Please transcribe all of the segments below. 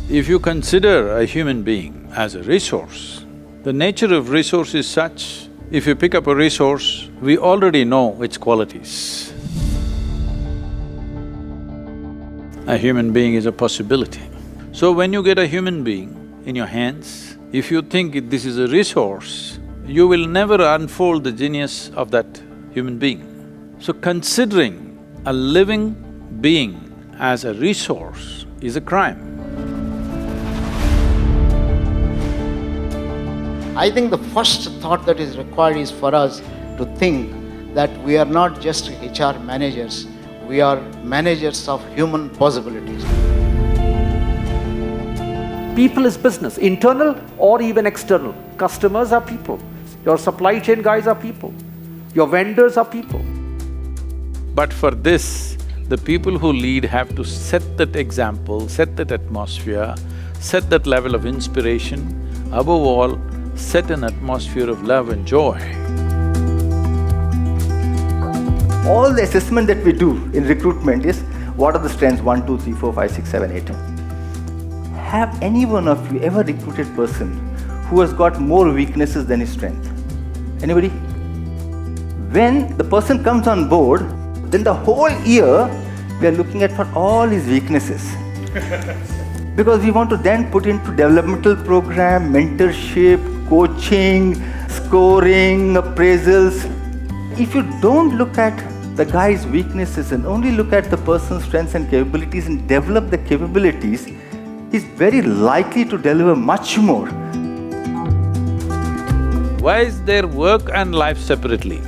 If you consider a human being as a resource, the nature of resource is such, if you pick up a resource, we already know its qualities. A human being is a possibility. So when you get a human being in your hands, if you think this is a resource, you will never unfold the genius of that human being. So considering a living being as a resource is a crime. I think the first thought that is required is for us to think that we are not just HR managers, we are managers of human possibilities. People is business, internal or even external. Customers are people. Your supply chain guys are people. Your vendors are people. But for this, the people who lead have to set that example, set that atmosphere, set that level of inspiration, above all, set an atmosphere of love and joy. All the assessment that we do in recruitment is, what are the strengths? 1, 2, 3, 4, 5, 6, 7, 8. Have any one of you ever recruited a person who has got more weaknesses than his strength? Anybody? When the person comes on board, then the whole year we are looking at for all his weaknesses. Because we want to then put into developmental program, mentorship, coaching, scoring, appraisals. If you don't look at the guy's weaknesses and only look at the person's strengths and capabilities and develop the capabilities, he's very likely to deliver much more. Why is there work and life separately?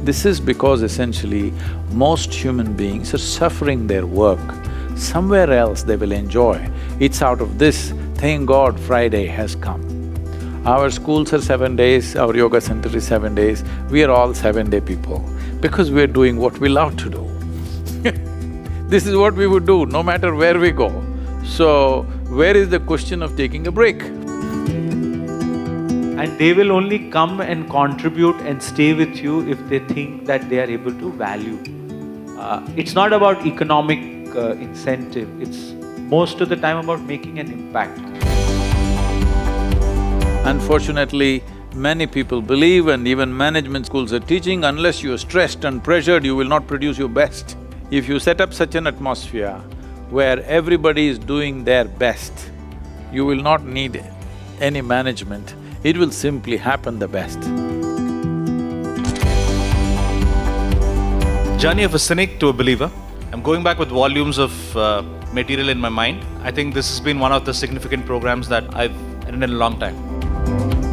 This is because essentially most human beings are suffering their work. Somewhere else they will enjoy. It's out of this, thank God Friday has come. Our schools are 7 days, our yoga center is 7 days, we are all 7-day people because we're doing what we love to do. This is what we would do no matter where we go. So, where is the question of taking a break? And they will only come and contribute and stay with you if they think that they are able to value. It's not about economic incentive, it's most of the time about making an impact. Unfortunately, many people believe, and even management schools are teaching, unless you are stressed and pressured, you will not produce your best. If you set up such an atmosphere where everybody is doing their best, you will not need any management, it will simply happen the best. Journey of a cynic to a believer. I'm going back with volumes of material in my mind. I think this has been one of the significant programs that I've done in a long time.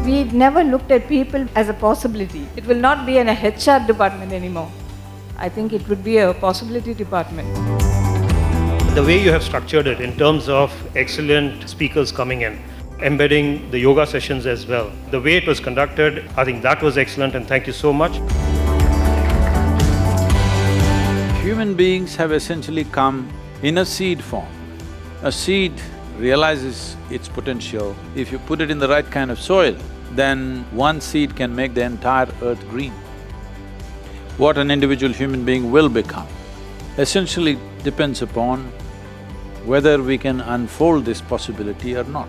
We never looked at people as a possibility. It will not be an HR department anymore. I think it would be a possibility department. The way you have structured it in terms of excellent speakers coming in, embedding the yoga sessions as well, the way it was conducted, I think that was excellent, and thank you so much. Human beings have essentially come in a seed form. A seed realizes its potential. If you put it in the right kind of soil, then one seed can make the entire earth green. What an individual human being will become essentially depends upon whether we can unfold this possibility or not.